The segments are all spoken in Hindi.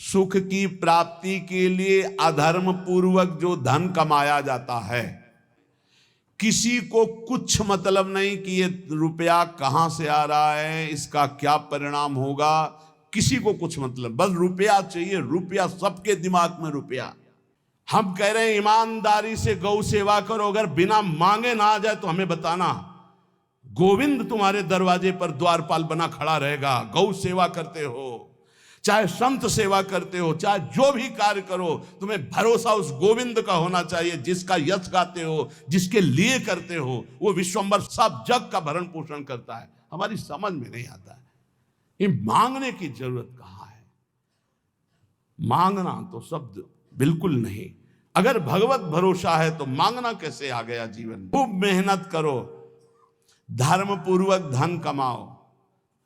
सुख की प्राप्ति के लिए अधर्म पूर्वक जो धन कमाया जाता है, किसी को कुछ मतलब नहीं कि ये रुपया कहां से आ रहा है, इसका क्या परिणाम होगा, किसी को कुछ मतलब, बस रुपया चाहिए, रुपया, सबके दिमाग में रुपया। हम कह रहे हैं ईमानदारी से गौ सेवा करो, अगर बिना मांगे ना आ जाए तो हमें बताना, गोविंद तुम्हारे दरवाजे पर द्वारपाल बना खड़ा रहेगा। गौ सेवा करते हो, चाहे संत सेवा करते हो, चाहे जो भी कार्य करो, तुम्हें भरोसा उस गोविंद का होना चाहिए जिसका यश गाते हो, जिसके लिए करते हो। वो विश्वंभर सब जग का भरण पोषण करता है। हमारी समझ में नहीं आता है ये मांगने की जरूरत कहां है। मांगना तो शब्द बिल्कुल नहीं। अगर भगवत भरोसा है तो मांगना कैसे आ गया जीवन। खूब मेहनत करो, धर्म पूर्वक धन कमाओ,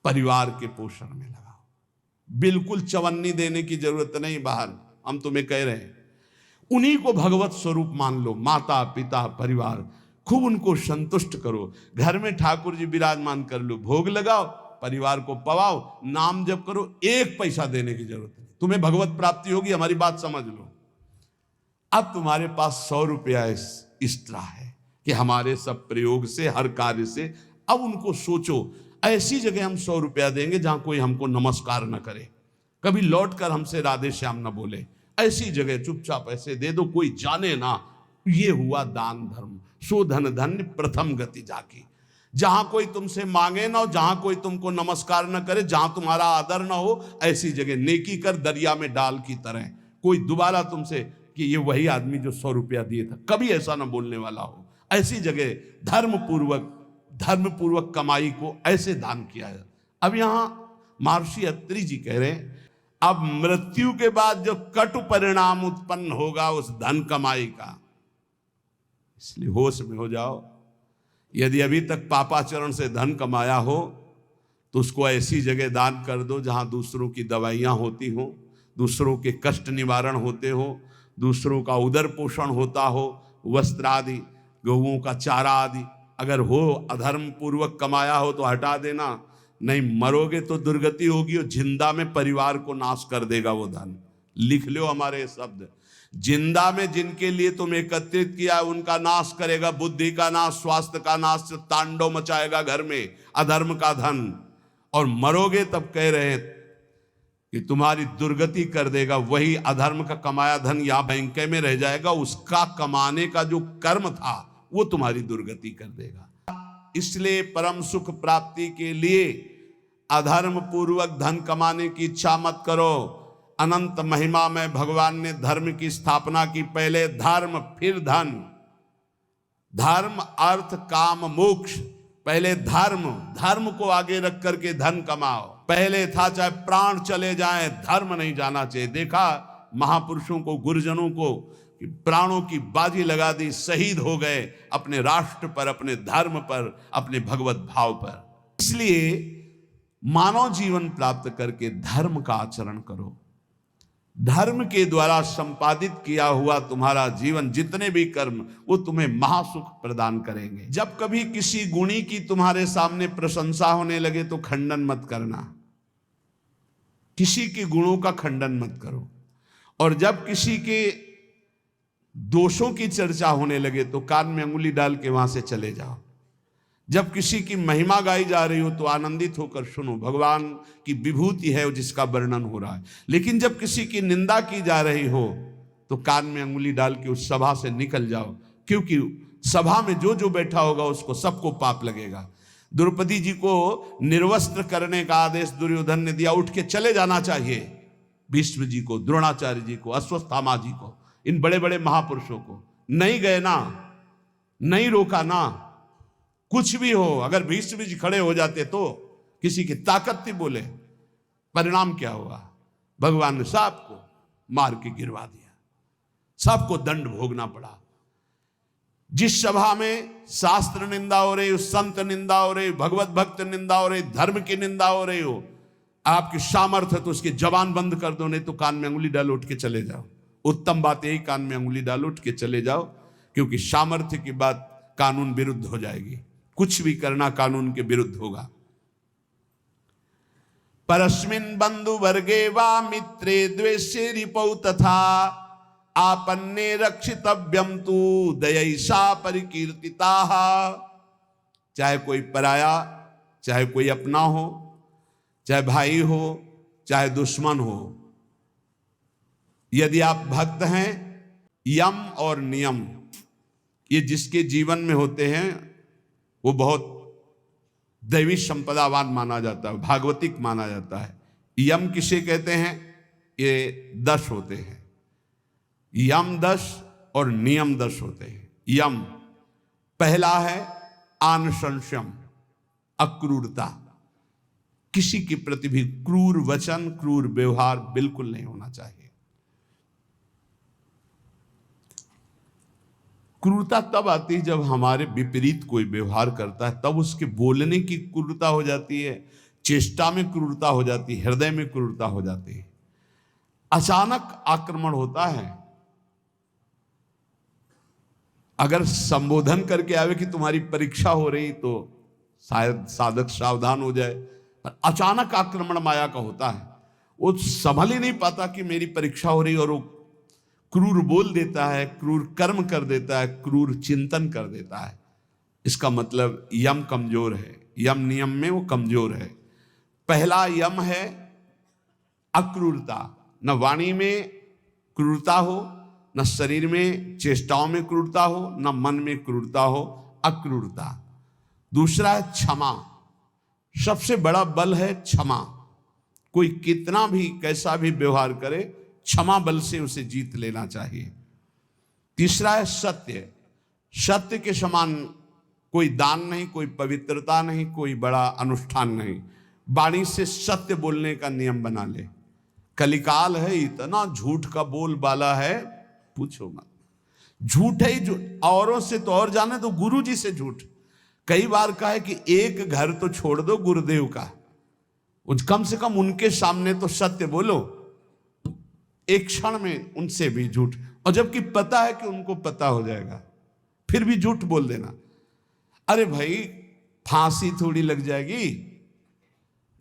परिवार के पोषण में लगाओ। बिल्कुल चवन्नी देने की जरूरत नहीं बाहर। हम तुम्हें कह रहे हैं उन्हीं को भगवत स्वरूप मान लो, माता पिता परिवार, खूब उनको संतुष्ट करो। घर में ठाकुर जी विराजमान कर लो, भोग लगाओ, परिवार को पवाओ, नाम जप करो। एक पैसा देने की जरूरत नहीं, तुम्हें भगवत प्राप्ति होगी। हमारी बात समझ लो। अब तुम्हारे पास 100 रुपया एक्स्ट्रा है कि हमारे सब प्रयोग से, हर कार्य से, अब उनको सोचो ऐसी जगह हम 100 रुपया देंगे जहां कोई हमको नमस्कार न करे, कभी लौट कर हमसे राधे श्याम न बोले। ऐसी जगह चुपचाप ऐसे दे दो, कोई जाने ना। ये हुआ दान धर्म। सो धन धन्य प्रथम गति जाकी। जहां कोई तुमसे मांगे ना हो, जहां कोई तुमको नमस्कार न करे, जहां तुम्हारा आदर ना हो, ऐसी जगह नेकी कर दरिया में डाल की तरह। कोई दोबारा तुमसे कि ये वही आदमी जो 100 रुपया दिए था, कभी ऐसा ना बोलने वाला हो। ऐसी जगह धर्म पूर्वक कमाई को ऐसे दान किया है। अब यहां महर्षि अत्रि जी कह रहे हैं अब मृत्यु के बाद जो कटु परिणाम उत्पन्न होगा उस धन कमाई का, इसलिए होश में हो जाओ। यदि अभी तक पापाचरण से धन कमाया हो तो उसको ऐसी जगह दान कर दो जहां दूसरों की दवाइयां होती हो, दूसरों के कष्ट निवारण होते हो, दूसरों का उदर पोषण होता हो, वस्त्र आदि, गौओं का चारा आदि। अगर हो अधर्म पूर्वक कमाया हो तो हटा देना, नहीं मरोगे तो दुर्गति होगी और जिंदा में परिवार को नाश कर देगा वो धन। लिख लो हमारे शब्द, जिंदा में जिनके लिए तुम एकत्रित किया उनका नाश करेगा, बुद्धि का नाश, स्वास्थ्य का नाश, तांडव मचाएगा घर में अधर्म का धन। और मरोगे तब कह रहे हैं कि तुम्हारी दुर्गति कर देगा। वही अधर्म का कमाया धन यहां बैंक में रह जाएगा, उसका कमाने का जो कर्म था वो तुम्हारी दुर्गति कर देगा। इसलिए परम सुख प्राप्ति के लिए अधर्म पूर्वक धन कमाने की इच्छा मत करो। अनंत महिमा में भगवान ने धर्म की स्थापना की। पहले धर्म फिर धन, धर्म अर्थ काम मोक्ष। पहले धर्म को आगे रख करके धन कमाओ। पहले था चाहे प्राण चले जाएं, धर्म नहीं जाना चाहिए। देखा महापुरुषों को, गुरुजनों को, कि प्राणों की बाजी लगा दी, शहीद हो गए अपने राष्ट्र पर, अपने धर्म पर, अपने भगवत भाव पर। इसलिए मानव जीवन प्राप्त करके धर्म का आचरण करो। धर्म के द्वारा संपादित किया हुआ तुम्हारा जीवन, जितने भी कर्म, वो तुम्हें महासुख प्रदान करेंगे। जब कभी किसी गुणी की तुम्हारे सामने प्रशंसा होने लगे तो खंडन मत करना, किसी के गुणों का खंडन मत करो। और जब किसी के दोषों की चर्चा होने लगे तो कान में अंगुली डाल के वहां से चले जाओ। जब किसी की महिमा गाई जा रही हो तो आनंदित होकर सुनो, भगवान की विभूति है जिसका वर्णन हो रहा है। लेकिन जब किसी की निंदा की जा रही हो तो कान में अंगुली डाल के उस सभा से निकल जाओ, क्योंकि सभा में जो जो बैठा होगा उसको सबको पाप लगेगा। द्रौपदी जी को निर्वस्त्र करने का आदेश दुर्योधन ने दिया, उठ के चले जाना चाहिए। भीष्म जी को, द्रोणाचार्य जी को, अश्वत्थामा जी को, इन बड़े बड़े महापुरुषों को नहीं गए ना, नहीं रोका ना। कुछ भी हो, अगर भीष्म जी खड़े हो जाते तो किसी की ताकत थी बोले, परिणाम क्या हुआ? भगवान ने सबको मार के गिरवा दिया, सबको दंड भोगना पड़ा। जिस सभा में शास्त्र निंदा हो रही हो, संत निंदा हो रही, भगवत भक्त निंदा हो रही, धर्म की निंदा हो रही हो, आपकी सामर्थ्य है तो उसकी जबान बंद कर दो, नहीं तो कान में अंगुली डाल उठ के चले जाओ। उत्तम बात यही, कान में अंगुली डाल उठ के चले जाओ, क्योंकि सामर्थ्य की बात कानून विरुद्ध हो जाएगी। कुछ भी करना कानून के विरुद्ध होगा। परस्मिन् बंधु वर्गे वा मित्रे द्वेष्ये रिपौ तथा आपन्ने रक्षितव्यम तु दयैषा परिकीर्तिता। चाहे कोई पराया, चाहे कोई अपना हो, चाहे भाई हो, चाहे दुश्मन हो, यदि आप भक्त हैं, यम और नियम ये जिसके जीवन में होते हैं वो बहुत दैवी संपदावान माना जाता है, भागवतिक माना जाता है। यम किसे कहते हैं? ये 10 होते हैं, यम 10 और नियम 10 होते हैं। यम पहला है आनुशंस्यम, अक्रूरता, किसी के प्रति भी क्रूर वचन, क्रूर व्यवहार बिल्कुल नहीं होना चाहिए। क्रूरता तब आती है जब हमारे विपरीत कोई व्यवहार करता है, तब उसके बोलने की क्रूरता हो जाती है, चेष्टा में क्रूरता हो जाती है, हृदय में क्रूरता हो जाती है। अचानक आक्रमण होता है, अगर संबोधन करके आवे कि तुम्हारी परीक्षा हो रही तो शायद साधक सावधान हो जाए, पर अचानक आक्रमण माया का होता है, वो संभल ही नहीं पाता कि मेरी परीक्षा हो रही, और वो क्रूर बोल देता है, क्रूर कर्म कर देता है, क्रूर चिंतन कर देता है। इसका मतलब यम कमजोर है, यम नियम में वो कमजोर है। पहला यम है अक्रूरता, न वाणी में क्रूरता हो, न शरीर में चेष्टाओं में क्रूरता हो, न मन में क्रूरता हो, अक्रूरता। दूसरा है क्षमा, सबसे बड़ा बल है क्षमा। कोई कितना भी कैसा भी व्यवहार करे, क्षमा बल से उसे जीत लेना चाहिए। तीसरा है सत्य, सत्य के समान कोई दान नहीं, कोई पवित्रता नहीं, कोई बड़ा अनुष्ठान नहीं। वाणी से सत्य बोलने का नियम बना ले। कलिकाल है, इतना झूठ का बोल बाला है, पूछो मत। झूठ है जो औरों से तो और जाने तो गुरु जी से झूठ। कई बार कहा है कि एक घर तो छोड़ दो गुरुदेव का, कम से कम उनके सामने तो सत्य बोलो। एक क्षण में उनसे भी झूठ, और जबकि पता है कि उनको पता हो जाएगा, फिर भी झूठ बोल देना। अरे भाई, फांसी थोड़ी लग जाएगी,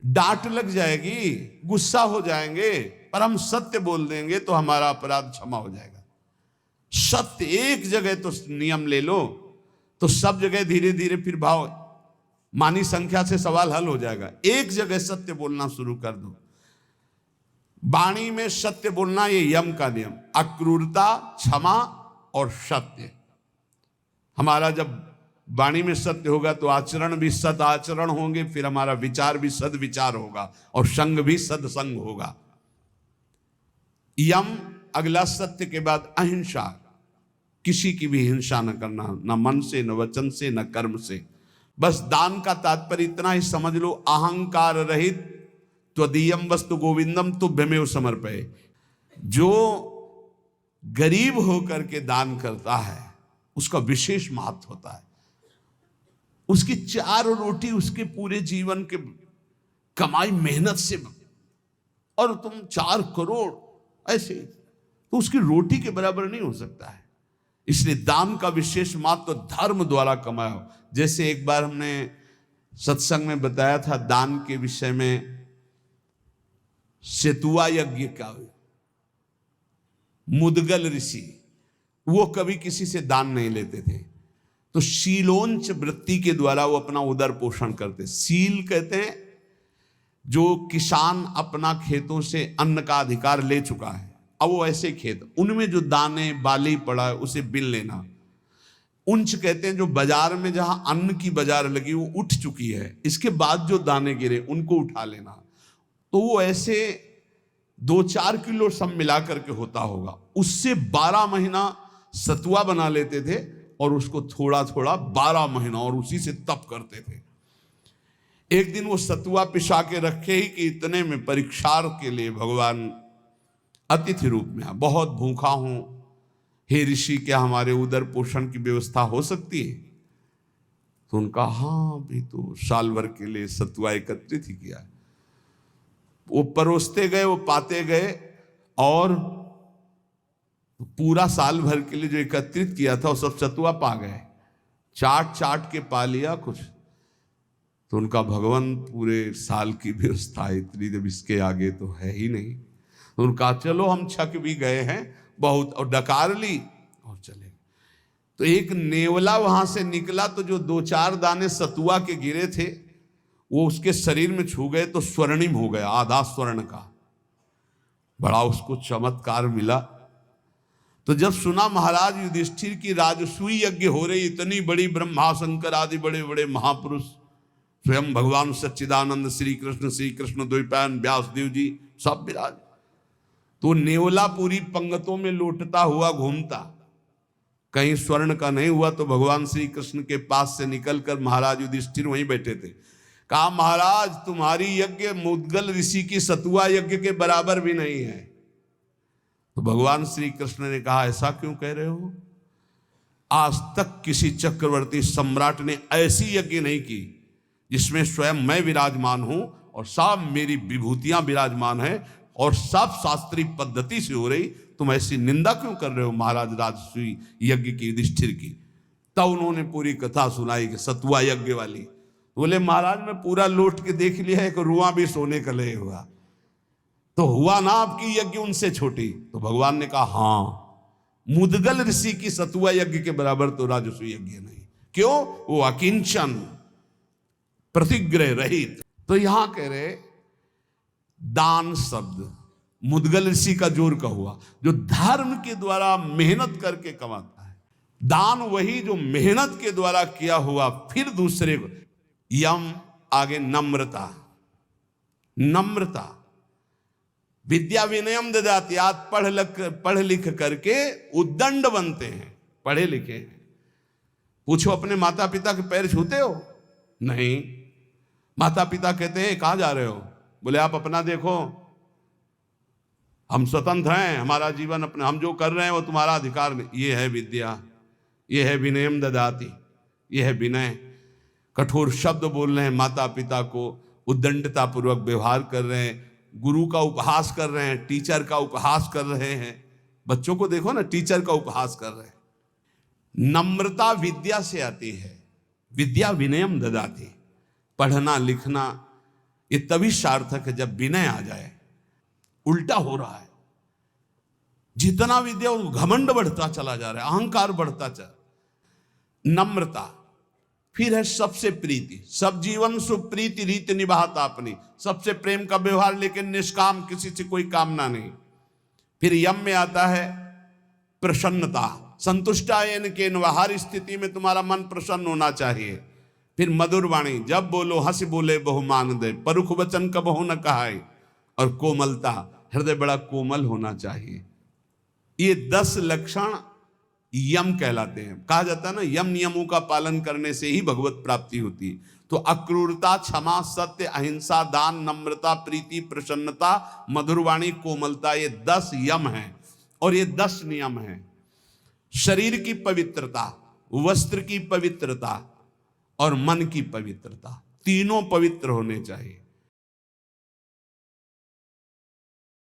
डांट लग जाएगी, गुस्सा हो जाएंगे, पर हम सत्य बोल देंगे तो हमारा अपराध क्षमा हो जाएगा। सत्य एक जगह तो नियम ले लो तो सब जगह धीरे धीरे फिर भाव मानी संख्या से सवाल हल हो जाएगा। एक जगह सत्य बोलना शुरू कर दो। वाणी में सत्य बोलना, ये यम का नियम। अक्रूरता, क्षमा और सत्य। हमारा जब वाणी में सत्य होगा तो आचरण भी सद आचरण होंगे, फिर हमारा विचार भी सद विचार होगा, और संग भी सदसंग होगा। यम अगला सत्य के बाद अहिंसा, किसी की भी हिंसा न करना, न मन से, न वचन से, न कर्म से। बस दान का तात्पर्य इतना ही समझ लो, अहंकार रहित त्वदीयम वस्तु गोविंदम तुभ्यमेव समर्पये। जो गरीब होकर के दान करता है उसका विशेष महत्व होता है। उसकी 4 रोटी उसके पूरे जीवन के कमाई मेहनत से, और तुम 4 करोड़ ऐसे, तो उसकी रोटी के बराबर नहीं हो सकता है। इसलिए दान का विशेष महत्व तो धर्म द्वारा कमाया हो। जैसे एक बार हमने सत्संग में बताया था दान के विषय में, सेतुआ यज्ञ का मुदगल ऋषि, वो कभी किसी से दान नहीं लेते थे, तो शीलोंच वृत्ति के द्वारा वो अपना उदर पोषण करते। सील कहते हैं जो किसान अपना खेतों से अन्न का अधिकार ले चुका है, अब वो ऐसे खेत, उनमें जो दाने बाली पड़ा है उसे बिन लेना। उंच कहते हैं जो बाजार में जहां अन्न की बाजार लगी वो उठ चुकी है, इसके बाद जो दाने गिरे उनको उठा लेना। तो वो ऐसे 2-4 किलो सब मिला करके होता होगा, उससे 12 महीना सतुआ बना लेते थे, और उसको थोड़ा थोड़ा 12 महीना, और उसी से तप करते थे। एक दिन वो सतुआ पिसा के रखे ही कि इतने में परीक्षार्थ के लिए भगवान अतिथि रूप में आ, बहुत भूखा हूं हे ऋषि, क्या हमारे उदर पोषण की व्यवस्था हो सकती है? तो उनका हाँ भी, तो साल भर के लिए सतुआ एकत्रित ही किया। वो परोसते गए, वो पाते गए, और पूरा साल भर के लिए जो एकत्रित किया था वो सब सतुआ पा गए। चाट चाट के पा लिया कुछ, तो उनका भगवान पूरे साल की व्यवस्था इतनी, जब इसके आगे तो है ही नहीं। तो उनका चलो हम छक भी गए हैं बहुत, और डकार ली और चले। तो एक नेवला वहां से निकला, तो जो 2-4 दाने सतुआ के गिरे थे वो उसके शरीर में छू गए तो स्वर्णिम हो गया, आधा स्वर्ण का। बड़ा उसको चमत्कार मिला। तो जब सुना महाराज युधिष्ठिर की राजसूय यज्ञ हो रही, इतनी बड़ी ब्रह्मा शंकर आदि बड़े बड़े महापुरुष, स्वयं भगवान सच्चिदानंद श्री कृष्ण द्वैपायन व्यासदेव जी सब विराज, तो नेवला पूरी पंगतों में लौटता हुआ घूमता, कहीं स्वर्ण का नहीं हुआ। तो भगवान श्री कृष्ण के पास से निकलकर महाराज युधिष्ठिर वहीं बैठे थे, कहा महाराज तुम्हारी यज्ञ मुद्गल ऋषि की सतुआ यज्ञ के बराबर भी नहीं है। तो भगवान श्री कृष्ण ने कहा ऐसा क्यों कह रहे हो? आज तक किसी चक्रवर्ती सम्राट ने ऐसी यज्ञ नहीं की जिसमें स्वयं मैं विराजमान हूं और सब मेरी विभूतियां विराजमान है और सब शास्त्रीय पद्धति से हो रही, तुम ऐसी निंदा क्यों कर रहे हो महाराज राजसूय यज्ञ की, युधिष्ठिर की। तब उन्होंने पूरी कथा सुनाई कि सतुआ यज्ञ वाली। बोले महाराज मैं पूरा लौट के देख लिया, एक रुआ भी सोने का ले हुआ, तो हुआ ना आपकी यज्ञ उनसे छोटी। तो भगवान ने कहा हां, मुद्गल ऋषि की सतुआ यज्ञ के बराबर तो राजसूय यज्ञ नहीं। क्यों? वो अकिंचन, प्रतिग्रह रहित। तो यहां कह रहे दान शब्द मुद्गल ऋषि का जोर का हुआ, जो धर्म के द्वारा मेहनत करके कमाता है। दान वही जो मेहनत के द्वारा किया हुआ। फिर दूसरे को यम, आगे नम्रता, नम्रता विद्या विनयम ददाति। आज पढ़ लिख करके उद्दंड बनते हैं, पढ़े लिखे हैं। पूछो अपने माता पिता के पैर छूते हो? नहीं। माता पिता कहते हैं कहाँ जा रहे हो? बोले आप अपना देखो, हम स्वतंत्र हैं, हमारा जीवन अपने, हम जो कर रहे हैं वो तुम्हारा अधिकार नहीं। ये है विद्या, ये है विनयम ददाति, ये है विनय। कठोर शब्द बोल रहे हैं माता पिता को, उद्दंडता पूर्वक व्यवहार कर रहे हैं, गुरु का उपहास कर रहे हैं, टीचर का उपहास कर रहे हैं। बच्चों को देखो ना, टीचर का उपहास कर रहे हैं। नम्रता विद्या से आती है, विद्या विनयम ददाति। पढ़ना लिखना ये तभी सार्थक है जब विनय आ जाए। उल्टा हो रहा है, जितना विद्या घमंड बढ़ता चला जा रहा है, अहंकार बढ़ता चला। नम्रता। फिर है सबसे प्रीति, सब जीवन सुप्रीति रीति निभाता अपनी, सबसे प्रेम का व्यवहार, लेकिन निष्काम, किसी से कोई कामना नहीं। फिर यम में आता है प्रसन्नता, संतुष्टायन के हर स्थिति में तुम्हारा मन प्रसन्न होना चाहिए। फिर मधुर वाणी, जब बोलो हंस बोले बहु मान दे, परुख वचन का बहु न कहाए। और कोमलता, हृदय बड़ा कोमल होना चाहिए। ये 10 लक्षण यम कहलाते हैं। कहा जाता है ना, यम नियमों का पालन करने से ही भगवत प्राप्ति होती है। तो अक्रूरता, क्षमा, सत्य, अहिंसा, दान, नम्रता, प्रीति, प्रसन्नता, मधुरवाणी, कोमलता, ये 10 यम हैं और ये 10 नियम हैं। शरीर की पवित्रता, वस्त्र की पवित्रता और मन की पवित्रता, तीनों पवित्र होने चाहिए।